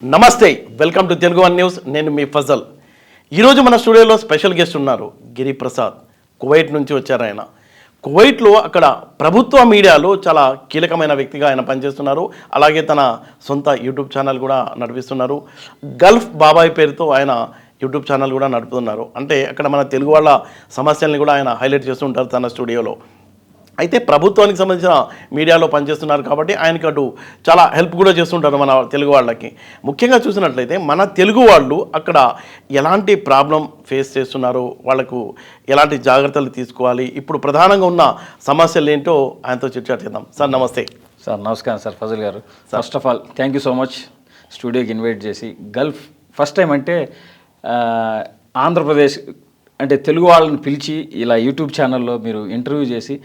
నమస్తే, welcome to Telugu one news. నేను మీ ఫజల్. ఈరోజు మన స్టూడియోలో స్పెషల్ గెస్ట్ ఉన్నారు గిరి ప్రసాద్. కువైట్ నుంచి వచ్చారు ఆయన. కువైట్లో అక్కడ ప్రభుత్వ మీడియాలో చాలా కీలకమైన వ్యక్తిగా ఆయన పనిచేస్తున్నారు. అలాగే తన సొంత యూట్యూబ్ ఛానల్ కూడా నడిపిస్తున్నారు. గల్ఫ్ బాబాయ్ పేరుతో ఆయన యూట్యూబ్ ఛానల్ కూడా నడుపుతున్నారు. అంటే అక్కడ మన తెలుగు వాళ్ళ సమస్యల్ని కూడా ఆయన హైలైట్ చేస్తుంటారు తన స్టూడియోలో. అయితే ప్రభుత్వానికి సంబంధించిన మీడియాలో పనిచేస్తున్నారు కాబట్టి ఆయనకు అటు చాలా హెల్ప్ కూడా చేస్తుంటారు మన తెలుగు వాళ్ళకి. ముఖ్యంగా చూసినట్లయితే మన తెలుగు వాళ్ళు అక్కడ ఎలాంటి ప్రాబ్లం ఫేస్ చేస్తున్నారు, వాళ్ళకు ఎలాంటి జాగ్రత్తలు తీసుకోవాలి, ఇప్పుడు ప్రధానంగా ఉన్న సమస్యలు ఏంటో ఆయనతో చర్చ చేద్దాం. సార్ నమస్తే. సార్ నమస్కారం సార్, ఫజల్ గారు. First of all thank you so much స్టూడియోకి ఇన్వైట్ చేసి. గల్ఫ్ ఫస్ట్ టైం అంటే ఆంధ్రప్రదేశ్ అంటే తెలుగు వాళ్ళని పిలిచి ఇలా యూట్యూబ్ ఛానల్లో మీరు ఇంటర్వ్యూ చేసి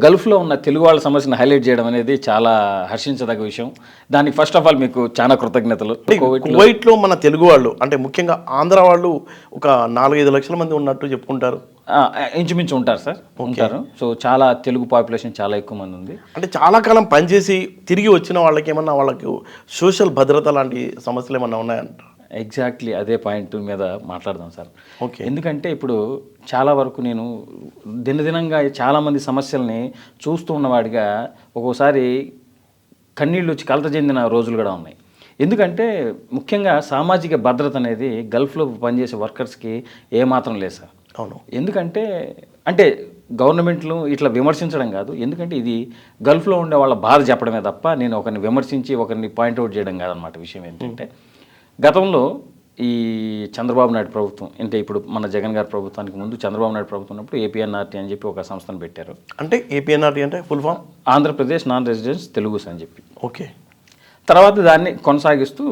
గల్ఫ్లో ఉన్న తెలుగు వాళ్ళ సమస్యను హైలైట్ చేయడం అనేది చాలా హర్షించదగ్గ విషయం. దానికి ఫస్ట్ ఆఫ్ ఆల్ మీకు చాలా కృతజ్ఞతలు. కువైట్లో మన తెలుగు వాళ్ళు అంటే ముఖ్యంగా ఆంధ్ర వాళ్ళు ఒక 4-5 లక్షల మంది ఉన్నట్టు చెప్పుకుంటారు. ఇంచుమించు ఉంటారు సార్, ఉంటారు. సో చాలా తెలుగు పాపులేషన్ చాలా ఎక్కువ మంది ఉంది. అంటే చాలా కాలం పనిచేసి తిరిగి వచ్చిన వాళ్ళకి ఏమన్నా వాళ్ళకి సోషల్ భద్రత లాంటి సమస్యలు ఏమన్నా ఉన్నాయంట? ఎగ్జాక్ట్లీ అదే పాయింట్ మీద మాట్లాడదాం సార్. ఓకే. ఎందుకంటే ఇప్పుడు చాలా వరకు నేను దినదినంగా చాలామంది సమస్యల్ని చూస్తూ ఉన్నవాడిగా ఒక్కోసారి కన్నీళ్ళు వచ్చి కలత చెందిన రోజులు కూడా ఉన్నాయి. ఎందుకంటే ముఖ్యంగా సామాజిక భద్రత అనేది గల్ఫ్లో పనిచేసే వర్కర్స్కి ఏమాత్రం లేదు సార్. అవును. ఎందుకంటే అంటే గవర్నమెంట్లు ఇట్లా విమర్శించడం కాదు, ఎందుకంటే ఇది గల్ఫ్లో ఉండే వాళ్ళ బాధ చెప్పడమే తప్ప నేను ఒకరిని విమర్శించి ఒకరిని పాయింట్అవుట్ చేయడం కాదనమాట. విషయం ఏంటంటే గతంలో ఈ చంద్రబాబు నాయుడు ప్రభుత్వం అంటే ఇప్పుడు మన జగన్ గారి ప్రభుత్వానికి ముందు చంద్రబాబు నాయుడు ప్రభుత్వం ఉన్నప్పుడు ఏపీఎన్ఆర్టీ అని చెప్పి ఒక సంస్థను పెట్టారు. అంటే ఏపీఎన్ఆర్టీ అంటే full form Andhra Pradesh non residence Telugus అని చెప్పి. ఓకే. తర్వాత దాన్ని కొనసాగిస్తూ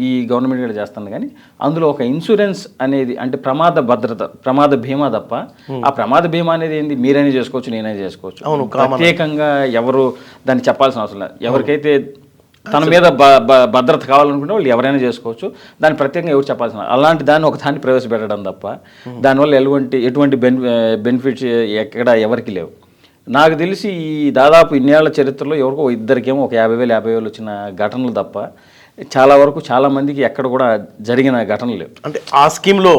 ఈ గవర్నమెంట్ కూడా చేస్తుంది. కానీ అందులో ఒక ఇన్సూరెన్స్ అనేది అంటే ప్రమాద భద్రత, ప్రమాద బీమా తప్ప ఆ ప్రమాద బీమా అనేది ఏంది మీరైనా చేసుకోవచ్చు, నేనైనా చేసుకోవచ్చు. అవును. ప్రత్యేకంగా ఎవరు దాన్ని చెప్పాల్సిన అవసరం లేదు. ఎవరికైతే తన మీద భద్రత కావాలనుకుంటే వాళ్ళు ఎవరైనా చేసుకోవచ్చు, దాన్ని ప్రత్యేకంగా ఎవరు చెప్పాల్సిన అలాంటి దాన్ని ఒక దాన్ని ప్రవేశపెట్టడం తప్ప దానివల్ల ఎటువంటి బెనిఫిట్స్ ఎక్కడ ఎవరికి లేవు. నాకు తెలిసి ఈ దాదాపు ఇన్నేళ్ల చరిత్రలో ఎవరికో ఇద్దరికేమో ఒక 50,000 వచ్చిన ఘటనలు తప్ప చాలా వరకు చాలా మందికి ఎక్కడ కూడా జరిగిన ఘటనలు లేవు. అంటే ఆ స్కీమ్లో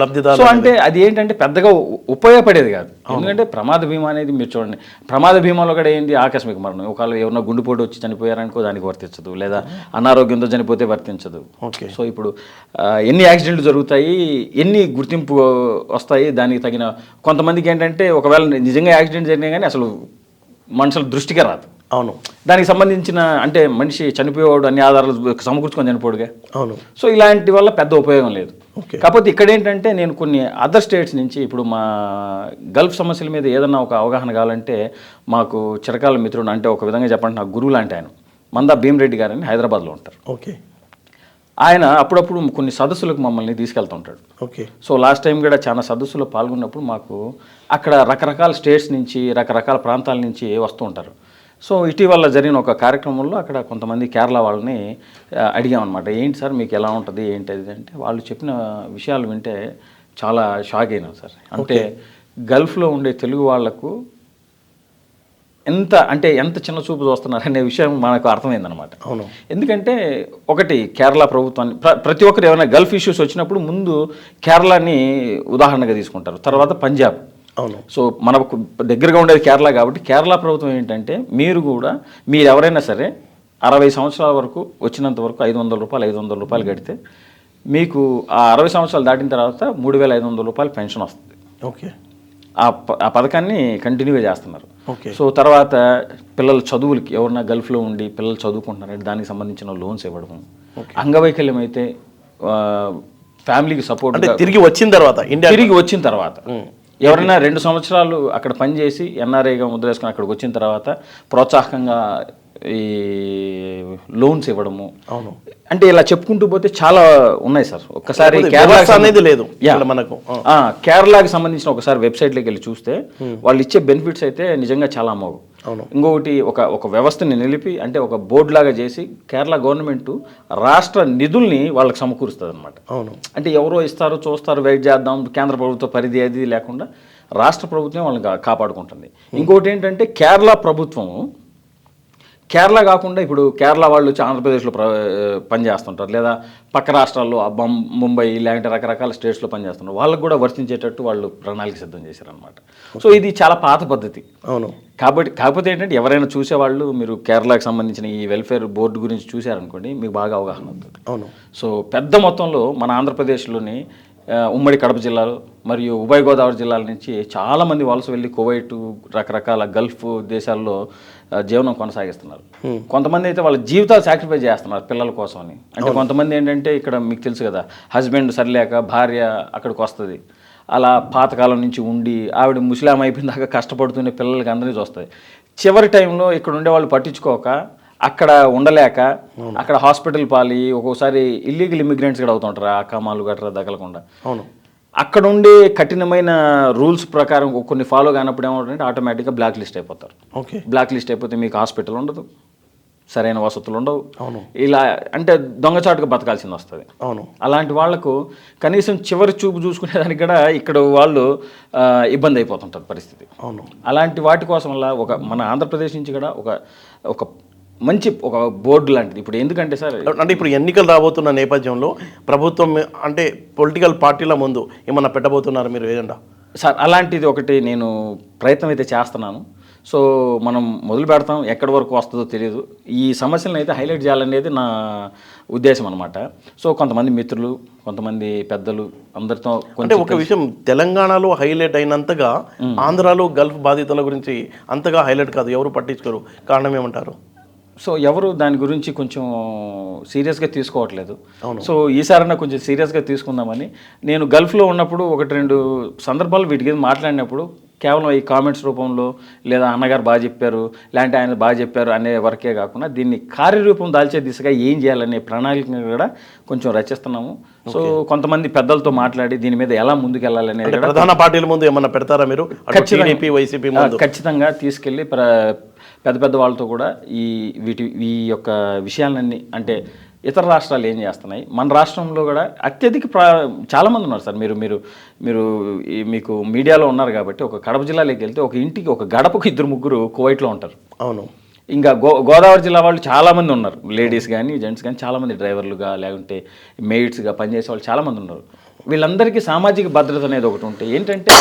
లబ్ధిదారు. సో అంటే అది ఏంటంటే పెద్దగా ఉపయోగపడేది కాదు. ఎందుకంటే ప్రమాద బీమా అనేది మీరు చూడండి, ప్రమాద బీమాలో కూడా ఏంటి ఆకస్మిక మరణం, ఒకవేళ ఎవరన్నా గుండెపోటు వచ్చి చనిపోయారనుకో దానికి వర్తించదు, లేదా అనారోగ్యంతో చనిపోతే వర్తించదు. ఓకే. సో ఇప్పుడు ఎన్ని యాక్సిడెంట్లు జరుగుతాయి, ఎన్ని గుర్తింపు వస్తాయి, దానికి తగిన కొంతమందికి ఏంటంటే ఒకవేళ నిజంగా యాక్సిడెంట్ జరిగినా కానీ అసలు మనుషుల దృష్టిగా రాదు. అవును. దానికి సంబంధించిన అంటే మనిషి చనిపోయేవాడు అన్ని ఆధారాలు సమకూర్చుకొని చనిపోడుగా. అవును. సో ఇలాంటి వల్ల పెద్ద ఉపయోగం లేదు. కాకపోతే ఇక్కడ ఏంటంటే నేను కొన్ని అదర్ స్టేట్స్ నుంచి ఇప్పుడు మా గల్ఫ్ సమస్యల మీద ఏదన్నా ఒక అవగాహన కావాలంటే మాకు చిరకాల మిత్రుడు అంటే ఒక విధంగా చెప్పండి నాకు గురువు లాంటి ఆయన మందా భీమరెడ్డి గారని హైదరాబాద్లో ఉంటారు. ఓకే. ఆయన అప్పుడప్పుడు కొన్ని సదస్సులకు మమ్మల్ని తీసుకెళ్తుంటాడు. ఓకే. సో లాస్ట్ టైం కూడా చాలా సదస్సులో పాల్గొన్నప్పుడు మాకు అక్కడ రకరకాల స్టేట్స్ నుంచి రకరకాల ప్రాంతాల నుంచి వస్తూ ఉంటారు. సో ఇటీవల జరిగిన ఒక కార్యక్రమంలో అక్కడ కొంతమంది కేరళ వాళ్ళని అడిగామన్నమాట, ఏంటి సార్ మీకు ఎలా ఉంటుంది ఏంటి అది అంటే వాళ్ళు చెప్పిన విషయాలు వింటే చాలా షాక్ అయినాం సార్. అంటే గల్ఫ్లో ఉండే తెలుగు వాళ్లకు ఎంత చిన్న చూపు చూస్తున్నారు అనే విషయం మనకు అర్థమైందనమాట. అవును. ఎందుకంటే ఒకటి కేరళ ప్రభుత్వాన్ని ప్రతి ఒక్కరు ఏమైనా గల్ఫ్ ఇష్యూస్ వచ్చినప్పుడు ముందు కేరళని ఉదాహరణగా తీసుకుంటారు, తర్వాత పంజాబ్. అవును. సో మనకు దగ్గరగా ఉండేది కేరళ కాబట్టి కేరళ ప్రభుత్వం ఏంటంటే మీరు ఎవరైనా సరే 60 సంవత్సరాల వరకు వచ్చినంత వరకు $500 కడితే మీకు ఆ 60 సంవత్సరాలు దాటిన తర్వాత $3,500 పెన్షన్ వస్తుంది. ఓకే. ఆ పథకాన్ని కంటిన్యూగా చేస్తున్నారు. ఓకే. సో తర్వాత పిల్లల చదువులకి ఎవరన్నా గల్ఫ్లో ఉండి పిల్లలు చదువుకుంటున్నారంటే దానికి సంబంధించిన లోన్స్ ఇవ్వడం, అంగవైకల్యం అయితే ఫ్యామిలీకి సపోర్ట్ తిరిగి వచ్చిన తర్వాత ఎవరైనా 2 సంవత్సరాలు అక్కడ పనిచేసి ఎన్ఆర్ఐగా ముద్ర వేసుకుని అక్కడికి వచ్చిన తర్వాత ప్రోత్సాహకంగా ఈ లోన్స్ ఇవ్వడము. అవును. అంటే ఇలా చెప్పుకుంటూ పోతే చాలా ఉన్నాయి సార్. ఒక్కసారి కేరళకి సంబంధించిన ఒకసారి వెబ్సైట్లోకి వెళ్ళి చూస్తే వాళ్ళు ఇచ్చే బెనిఫిట్స్ అయితే నిజంగా చాలా అమోఘం. ఇంకొకటి ఒక వ్యవస్థని నిలిపి అంటే ఒక బోర్డు లాగా చేసి కేరళ గవర్నమెంట్ రాష్ట్ర నిధుల్ని వాళ్ళకి సమకూరుస్తుంది అనమాట. అవును. అంటే ఎవరో ఇస్తారు చూస్తారు వెయిట్ చేద్దాం, కేంద్ర ప్రభుత్వ పరిధి అది లేకుండా రాష్ట్ర ప్రభుత్వం వాళ్ళని కాపాడుకుంటుంది. ఇంకొకటి ఏంటంటే కేరళ ప్రభుత్వం కేరళ కాకుండా ఇప్పుడు కేరళ వాళ్ళు వచ్చి ఆంధ్రప్రదేశ్లో పనిచేస్తుంటారు, లేదా పక్క రాష్ట్రాల్లో ముంబై లేదంటే రకరకాల స్టేట్స్లో పనిచేస్తున్నారు. వాళ్ళకు కూడా వర్తించేటట్టు వాళ్ళు ప్రణాళిక సిద్ధం చేశారనమాట. సో ఇది చాలా పాత పద్ధతి. అవును. కాకపోతే ఏంటంటే ఎవరైనా చూసేవాళ్ళు మీరు కేరళకు సంబంధించిన ఈ వెల్ఫేర్ బోర్డు గురించి చూశారనుకోండి, మీకు బాగా అవగాహన అవుతుంది. అవును. సో పెద్ద మొత్తంలో మన ఆంధ్రప్రదేశ్లోని ఉమ్మడి కడప జిల్లాలో మరియు ఉభయ గోదావరి జిల్లాల నుంచి చాలామంది వలస వెళ్ళి కువైట్ రకరకాల గల్ఫ్ దేశాల్లో జీవనం కొనసాగిస్తున్నారు. కొంతమంది అయితే వాళ్ళ జీవితాలు సాక్రిఫైస్ చేస్తున్నారు పిల్లల కోసం అని. అంటే కొంతమంది ఏంటంటే ఇక్కడ మీకు తెలుసు కదా, హస్బెండ్ సరిలేక భార్య అక్కడికి వస్తుంది, అలా పాతకాలం నుంచి ఉండి ఆవిడ ముస్లాం అయిపోయిన దాకా కష్టపడుతున్న పిల్లలకి అందరినీ చూస్తుంది. చివరి టైంలో ఇక్కడ ఉండే వాళ్ళు పట్టించుకోక అక్కడ ఉండలేక అక్కడ హాస్పిటల్ పాలి ఒక్కోసారి ఇల్లీగల్ ఇమిగ్రెంట్స్ కూడా అవుతుంటారు, ఆ కామాలు గట్రా తగలకుండా. అవును. అక్కడ ఉండే కఠినమైన రూల్స్ ప్రకారం కొన్ని ఫాలో కానప్పుడు ఏమంటే ఆటోమేటిక్గా బ్లాక్ లిస్ట్ అయిపోతారు. ఓకే. బ్లాక్ లిస్ట్ అయిపోతే మీకు హాస్పిటల్ ఉండదు, సరైన వసతులు ఉండవు. అవును. ఇలా అంటే దొంగచాటుగా బతకాల్సింది వస్తుంది. అవును. అలాంటి వాళ్లకు కనీసం చివరి చూపు చూసుకునేదానికి కూడా ఇక్కడ వాళ్ళు ఇబ్బంది అయిపోతుంటారు పరిస్థితి. అవును. అలాంటి వాటి కోసం వల్ల మన ఆంధ్రప్రదేశ్ నుంచి కూడా ఒక మంచి ఒక బోర్డు లాంటిది. ఇప్పుడు ఎందుకంటే సార్, అంటే ఇప్పుడు ఎన్నికలు రాబోతున్న నేపథ్యంలో ప్రభుత్వం అంటే పొలిటికల్ పార్టీల ముందు ఏమన్నా పెట్టబోతున్నారు మీరు ఏజెండా? సార్ అలాంటిది ఒకటి నేను ప్రయత్నం అయితే చేస్తున్నాను. సో మనం మొదలు పెడతాం, ఎక్కడి వరకు వస్తుందో తెలియదు. ఈ సమస్యలను అయితే హైలైట్ చేయాలనేది నా ఉద్దేశం అనమాట. సో కొంతమంది మిత్రులు, కొంతమంది పెద్దలు అందరితో అంటే ఒక విషయం, తెలంగాణలో హైలైట్ అయినంతగా ఆంధ్రాలో గల్ఫ్ బాధితుల గురించి అంతగా హైలైట్ కాదు, ఎవరు పట్టించుకోరు. కారణం ఏమంటారు? సో ఎవరు దాని గురించి కొంచెం సీరియస్గా తీసుకోవట్లేదు. అవును. సో ఈసారైనా కొంచెం సీరియస్గా తీసుకుందామని నేను గల్ఫ్లో ఉన్నప్పుడు 1-2 సందర్భాలు వీటికి మాట్లాడినప్పుడు కేవలం ఈ కామెంట్స్ రూపంలో లేదా అన్నగారు బాగా చెప్పారు లేదంటే ఆయన బాగా చెప్పారు అనే వరకే కాకుండా దీన్ని కార్యరూపం దాల్చే దిశగా ఏం చేయాలనే ప్రణాళికను కూడా కొంచెం రచిస్తున్నాము. సో కొంతమంది పెద్దలతో మాట్లాడి దీని మీద ఎలా ముందుకెళ్ళాలనేది ప్రధాన పార్టీల ముందు ఏమన్నా పెడతారా మీరు? వైసీపీ ఖచ్చితంగా తీసుకెళ్ళి పెద్ద వాళ్ళతో కూడా ఈ యొక్క విషయాలన్నీ, అంటే ఇతర రాష్ట్రాలు ఏం చేస్తున్నాయి, మన రాష్ట్రంలో కూడా అత్యధిక చాలామంది ఉన్నారు సార్. మీకు మీడియాలో ఉన్నారు కాబట్టి ఒక కడప జిల్లాలోకి వెళ్తే ఒక ఇంటికి ఒక గడపకు 2-3 కువైట్లో ఉంటారు. అవును. ఇంకా గోదావరి జిల్లా వాళ్ళు చాలామంది ఉన్నారు, లేడీస్ కానీ జెంట్స్ కానీ చాలామంది డ్రైవర్లుగా లేకుంటే మెయిడ్స్గా పనిచేసే వాళ్ళు చాలామంది ఉన్నారు. వీళ్ళందరికీ సామాజిక భద్రత అనేది ఒకటి ఉంటే ఏంటంటే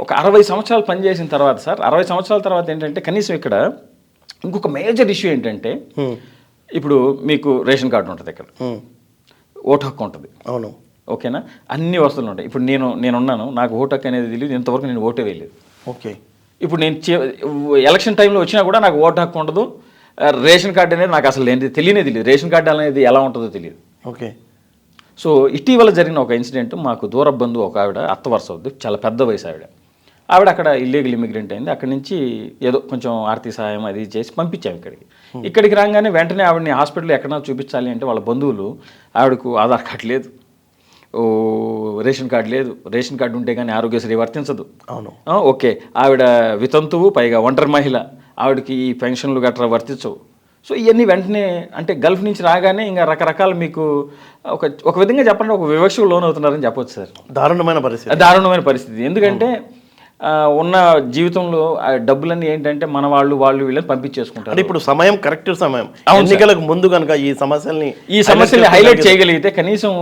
ఒక 60 సంవత్సరాలు పనిచేసిన తర్వాత సార్, 60 సంవత్సరాల తర్వాత ఏంటంటే కనీసం ఇక్కడ ఇంకొక మేజర్ ఇష్యూ ఏంటంటే, ఇప్పుడు మీకు రేషన్ కార్డు ఉంటుంది, ఇక్కడ ఓటు హక్కు ఉంటుంది. అవును. ఓకేనా, అన్ని వసతులు ఉంటాయి. ఇప్పుడు నేనున్నాను, నాకు ఓటు హక్కు అనేది తెలియదు, ఇంతవరకు నేను ఓటే వేయలేదు. ఓకే. ఇప్పుడు నేను ఎలక్షన్ టైంలో వచ్చినా కూడా నాకు ఓటు హక్కు ఉండదు, రేషన్ కార్డు అనేది నాకు అసలు తెలియదు, రేషన్ కార్డు అనేది ఎలా ఉంటుందో తెలియదు. ఓకే. సో ఇటీవల జరిగిన ఒక ఇన్సిడెంట్, మాకు దూర బంధువు ఒక ఆవిడ, అత్త వరుస అవుద్ది, చాలా పెద్ద వయసు ఆవిడ అక్కడ ఇల్లీగల్ ఇమిగ్రెంట్ అయింది. అక్కడి నుంచి ఏదో కొంచెం ఆర్థిక సహాయం అది చేసి పంపించాము ఇక్కడికి రాగానే వెంటనే ఆవిడని హాస్పిటల్లో ఎక్కడైనా చూపించాలి అంటే వాళ్ళ బంధువులు ఆవిడకు ఆధార్ కార్డు లేదు, రేషన్ కార్డు లేదు, రేషన్ కార్డు ఉంటే కానీ ఆరోగ్యశ్రీ వర్తించదు. అవును. ఓకే, ఆవిడ వితంతువు, పైగా ఒంటరి మహిళ, ఆవిడకి ఈ పెన్షన్లు గట్రా వర్తించవు. సో ఇవన్నీ వెంటనే అంటే గల్ఫ్ నుంచి రాగానే ఇంకా రకరకాల మీకు ఒక విధంగా చెప్పండి ఒక వివక్షకు లోన్ అవుతున్నారని చెప్పొచ్చు సార్. దారుణమైన పరిస్థితి. ఎందుకంటే ఉన్న జీవితంలో డబ్బులన్నీ ఏంటంటే మన వాళ్ళు వీళ్ళని పంపించేసుకుంటారు. ఇప్పుడు సమయం కరెక్ట్ సమయం, ఎన్నికలకు ముందు కనుక ఈ సమస్యల్ని హైలైట్ చేయగలిగితే కనీసం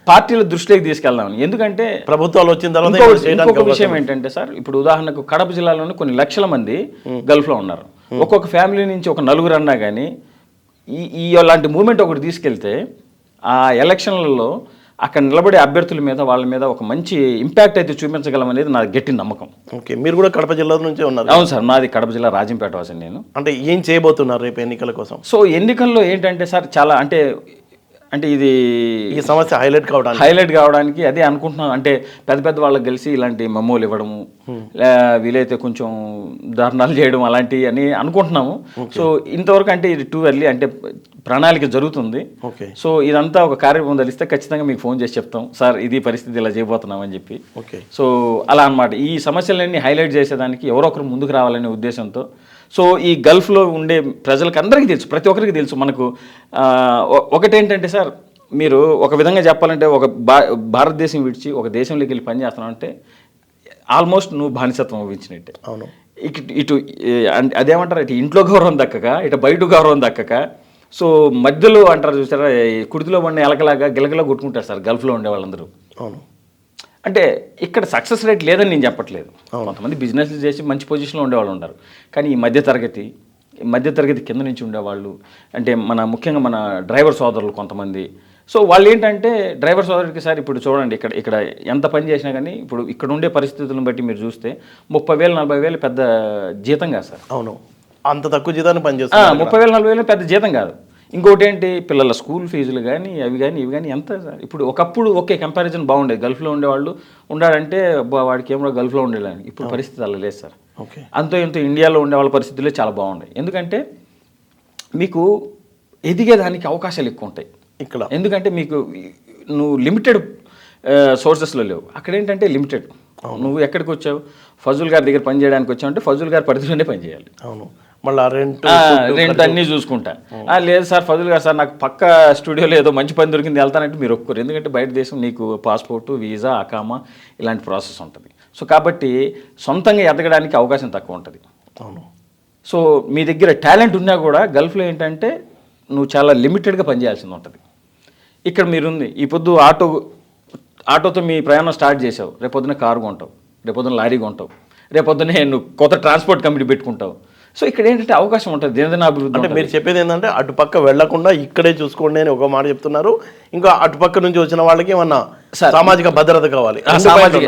పార్టీల దృష్టిలోకి తీసుకెళ్దామని. ఎందుకంటే ప్రభుత్వాలు వచ్చిన తర్వాత ఇంకొక విషయం ఏంటంటే సార్, ఇప్పుడు ఉదాహరణకు కడప జిల్లాలోని కొన్ని లక్షల మంది గల్ఫ్లో ఉన్నారు. ఒక్కొక్క ఫ్యామిలీ నుంచి ఒక 4 అన్నా కానీ ఈ అలాంటి మూమెంట్ ఒకటి తీసుకెళ్తే ఆ ఎలక్షన్లలో అక్కడ నిలబడే అభ్యర్థుల మీద వాళ్ళ మీద ఒక మంచి ఇంపాక్ట్ అయితే చూపించగలం అనేది నా గట్టి నమ్మకం. ఓకే. మీరు కూడా కడప జిల్లా నుంచే ఉన్నారు? అవును సార్, నాది కడప జిల్లా రాజంపేట వాసి. నేను అంటే ఏం చేయబోతున్నారు రేపు ఎన్నికల కోసం? సో ఎన్నికల్లో ఏంటంటే సార్ చాలా అంటే ఇది ఈ సమస్య హైలైట్ కావడానికి అదే అనుకుంటున్నాం. అంటే పెద్ద వాళ్ళకి కలిసి ఇలాంటి మెమోలు ఇవ్వడము, వీలైతే కొంచెం ధర్నాలు చేయడం అలాంటివి అని అనుకుంటున్నాము. సో ఇంతవరకు అంటే ఇది టూ ఎర్లీ, అంటే ప్రణాళిక జరుగుతుంది. సో ఇదంతా ఒక కార్యక్రమం తెలిస్తే ఖచ్చితంగా మీకు ఫోన్ చేసి చెప్తాం, సార్ ఇది పరిస్థితి ఇలా చేయబోతున్నాం అని చెప్పి. సో అలా అన్నమాట. ఈ సమస్యలన్నీ హైలైట్ చేసేదానికి ఎవరో ఒకరు ముందుకు రావాలనే ఉద్దేశంతో. సో ఈ గల్ఫ్లో ఉండే ప్రజలకు అందరికీ తెలుసు, ప్రతి ఒక్కరికి తెలుసు. మనకు ఒకటేంటంటే సార్, మీరు ఒక విధంగా చెప్పాలంటే ఒక భారతదేశం విడిచి ఒక దేశంలోకి వెళ్ళి పని చేస్తున్నావు అంటే ఆల్మోస్ట్ నువ్వు బానిసత్వం వహించినట్టే. అవును. ఇటు అంటే అదేమంటారు, ఇటు ఇంట్లో గౌరవం దక్కక ఇటు బయట గౌరవం దక్కక, సో మధ్యలో అంటారు చూసారా, ఈ కుడితిలో ఉన్న ఎలకలాగా గిలగిలా కొట్టుకుంటారు సార్ గల్ఫ్లో ఉండే వాళ్ళందరూ. అవును. అంటే ఇక్కడ సక్సెస్ రేట్ లేదని నేను చెప్పట్లేదు, కొంతమంది బిజినెస్ చేసి మంచి పొజిషన్లో ఉండేవాళ్ళు ఉన్నారు. కానీ ఈ మధ్యతరగతి కింద నుంచి ఉండేవాళ్ళు, అంటే ముఖ్యంగా మన డ్రైవర్ సోదరులు కొంతమంది, సో వాళ్ళు ఏంటంటే డ్రైవర్ సోదరుడికి సార్ ఇప్పుడు చూడండి ఇక్కడ ఎంత పని చేసినా కానీ ఇప్పుడు ఇక్కడ ఉండే పరిస్థితులను బట్టి మీరు చూస్తే 30,000 40,000 పెద్ద జీతం కాదు సార్. అవును, అంత తక్కువ జీతాన్ని పనిచేస్తారు. 30,000 40,000 పెద్ద జీతం కాదు. ఇంకోటి ఏంటి, పిల్లల స్కూల్ ఫీజులు కానీ అవి కానీ ఇవి కానీ ఎంత సార్. ఇప్పుడు ఒకప్పుడు ఓకే కంపారిజన్ బాగుండేది, గల్ఫ్లో ఉండేవాళ్ళు ఉండాలంటే వాడికి ఏమో గల్ఫ్లో ఉండేవాళ్ళని. ఇప్పుడు పరిస్థితి అలా లేదు సార్. ఓకే, అంతో ఇంతో ఇండియాలో ఉండే వాళ్ళ పరిస్థితులే చాలా బాగున్నాయి. ఎందుకంటే మీకు ఎదిగేదానికి అవకాశాలు ఎక్కువ ఉంటాయి ఇక్కడ. ఎందుకంటే మీకు నువ్వు లిమిటెడ్ సోర్సెస్లో లేవు, అక్కడ ఏంటంటే లిమిటెడ్. నువ్వు ఎక్కడికి వచ్చావు, ఫజుల్ గారి దగ్గర పని చేయడానికి వచ్చావు అంటే ఫజుల్ గారి పరిధిలోనే పని చేయాలి. అవును, మళ్ళీ రెంట్ అన్నీ చూసుకుంటా. లేదు సార్ ఫజుల్ గారు సార్ నాకు పక్క స్టూడియోలో ఏదో మంచి పని దొరికింది వెళ్తానంటే మీరు ఒప్పుకోరు, ఎందుకంటే బయట దేశం నీకు పాస్పోర్టు వీసా అకామా ఇలాంటి ప్రాసెస్ ఉంటుంది. సో కాబట్టి సొంతంగా ఎదగడానికి అవకాశం తక్కువ ఉంటుంది. అవును. సో మీ దగ్గర టాలెంట్ ఉన్నా కూడా గల్ఫ్లో ఏంటంటే నువ్వు చాలా లిమిటెడ్గా పనిచేయాల్సింది ఉంటుంది. ఇక్కడ మీరుంది ఈ పొద్దు ఆటోతో మీ ప్రయాణం స్టార్ట్ చేసావు, రేపొద్దున కారు కొంటావు, రేపొద్దున లారీ కొంటావు, రేపొద్దునే నువ్వు కొత్త ట్రాన్స్పోర్ట్ కంపెనీ పెట్టుకుంటావు. సో ఇక్కడ ఏంటంటే అవకాశం ఉంటుంది దినదిన అభివృద్ధి. అంటే మీరు చెప్పేది ఏంటంటే అటుపక్క వెళ్లకుండా ఇక్కడే చూసుకోండి అని ఒక మాట చెప్తున్నారు. ఇంకా అటుపక్క నుంచి వచ్చిన వాళ్ళకి ఏమన్నా సామాజిక భద్రత కావాలి.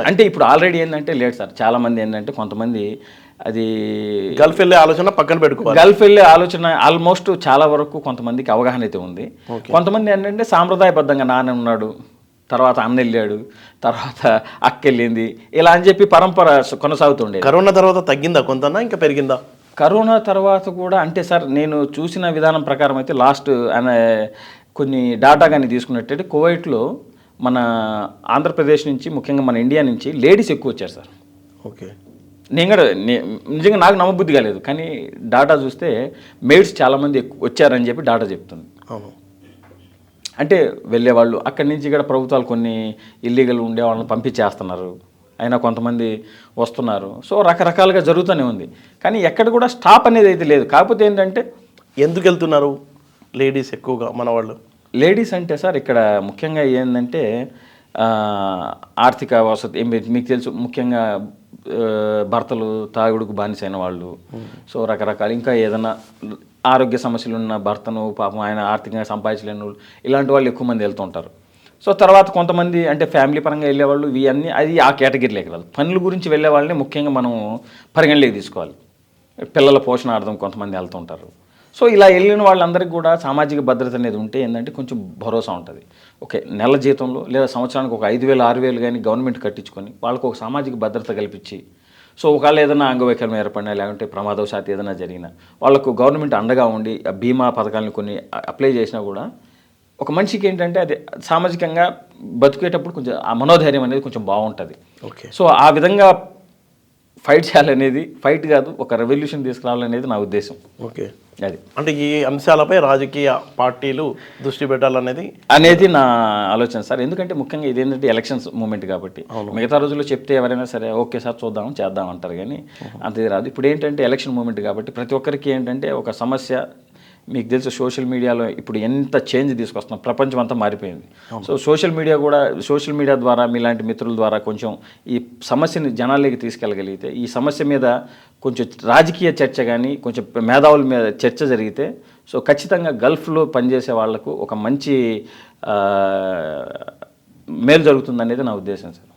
అంటే ఇప్పుడు ఆల్రెడీ ఏంటంటే లేదు సార్, చాలా మంది ఏంటంటే కొంతమంది అది గల్ఫ్ వెళ్ళే ఆలోచన పక్కన పెట్టుకోవాలి. గల్ఫ్ వెళ్ళే ఆలోచన ఆల్మోస్ట్ చాలా వరకు కొంతమందికి అవగాహన అయితే ఉంది. కొంతమంది ఏంటంటే సాంప్రదాయబద్ధంగా నాన్న ఉన్నాడు, తర్వాత అన్న వెళ్ళాడు, తర్వాత అక్క వెళ్ళింది, ఇలా అని చెప్పి పరంపర కొనసాగుతుండే. కరోనా తర్వాత తగ్గిందా కొంతనా ఇంకా పెరిగిందా? కరోనా తర్వాత కూడా అంటే సార్ నేను చూసిన విధానం ప్రకారం అయితే లాస్ట్ కొన్ని డాటా కానీ తీసుకున్నట్టయితే కువైట్లో మన ఆంధ్రప్రదేశ్ నుంచి ముఖ్యంగా మన ఇండియా నుంచి లేడీస్ ఎక్కువ వచ్చారు సార్. ఓకే, నేను కూడా నిజంగా నాకు నమ్మబుద్ధి కాలేదు, కానీ డాటా చూస్తే మేడ్స్ చాలామంది వచ్చారని చెప్పి డాటా చెప్తుంది. అవును, అంటే వెళ్ళేవాళ్ళు అక్కడి నుంచి ఇక్కడ ప్రభుత్వాలు కొన్ని ఇల్లీగల్ ఉండే వాళ్ళని పంపించేస్తున్నారు, అయినా కొంతమంది వస్తున్నారు. సో రకరకాలుగా జరుగుతూనే ఉంది, కానీ ఎక్కడ కూడా స్టాప్ అనేది అయితే లేదు. కాకపోతే ఏంటంటే ఎందుకు వెళ్తున్నారు లేడీస్ ఎక్కువగా మన వాళ్ళు? లేడీస్ అంటే సార్ ఇక్కడ ముఖ్యంగా ఏంటంటే ఆర్థిక వసతి మీకు తెలుసు, ముఖ్యంగా భర్తలు తాగుడుకు బానిసైన వాళ్ళు, సో రకరకాల ఇంకా ఏదైనా ఆరోగ్య సమస్యలు ఉన్న భర్తను పాపం ఆయన ఆర్థికంగా సంపాదించలేని వాళ్ళు, ఇలాంటి వాళ్ళు ఎక్కువ మంది వెళ్తుంటారు. సో తర్వాత కొంతమంది అంటే ఫ్యామిలీ పరంగా వెళ్ళేవాళ్ళు, ఇవన్నీ అది ఆ కేటగిరీలోకి రాదు. పనుల గురించి వెళ్ళే వాళ్ళని ముఖ్యంగా మనం పరిగణలోకి తీసుకోవాలి. పిల్లల పోషణార్థం కొంతమంది వెళ్తుంటారు. సో ఇలా వెళ్ళిన వాళ్ళందరికీ కూడా సామాజిక భద్రత అనేది ఉంటే ఏంటంటే కొంచెం భరోసా ఉంటుంది. ఓకే, నెల జీతంలో లేదా సంవత్సరానికి ఒక 5,000 6,000 కానీ గవర్నమెంట్ కట్టించుకొని వాళ్ళకు ఒక సామాజిక భద్రత కల్పించి, సో ఒకవేళ ఏదైనా అంగవైకల్యం ఏర్పడినా లేకుంటే ప్రమాదవశాత్తు ఏదైనా జరిగినా వాళ్ళకు గవర్నమెంట్ అండగా ఉండి బీమా పథకాలను కొన్ని అప్లై చేసినా కూడా ఒక మనిషికి ఏంటంటే అది సామాజికంగా బతికేటప్పుడు కొంచెం ఆ మనోధైర్యం అనేది కొంచెం బాగుంటుంది. ఓకే, సో ఆ విధంగా ఫైట్ చేయాలనేది, ఫైట్ కాదు ఒక రెవల్యూషన్ తీసుకురావాలనేది నా ఉద్దేశం. ఓకే, అది అంటే ఈ అంశాలపై రాజకీయ పార్టీలు దృష్టి పెట్టాలనేది నా ఆలోచన సార్. ఎందుకంటే ముఖ్యంగా ఇదేంటంటే ఎలక్షన్స్ మూమెంట్ కాబట్టి మిగతా రోజుల్లో చెప్తే ఎవరైనా సరే ఓకే సార్ చూద్దాం చేద్దాం అంటారు, కానీ అంతది రాదు. ఇప్పుడు ఏంటంటే ఎలక్షన్ మూమెంట్ కాబట్టి ప్రతి ఒక్కరికి ఏంటంటే ఒక సమస్య, మీకు తెలుసు సోషల్ మీడియాలో ఇప్పుడు ఎంత చేంజ్ తీసుకొస్తున్నాం, ప్రపంచం అంతా మారిపోయింది. సో సోషల్ మీడియా ద్వారా మీలాంటి మిత్రుల ద్వారా కొంచెం ఈ సమస్యని జనాలకి తీసుకెళ్ళగలిగితే, ఈ సమస్య మీద కొంచెం రాజకీయ చర్చ కానీ కొంచెం మేధావుల మీద చర్చ జరిగితే, సో ఖచ్చితంగా గల్ఫ్లో పనిచేసే వాళ్లకు ఒక మంచి మేలు జరుగుతుందనేది నా ఉద్దేశం సార్.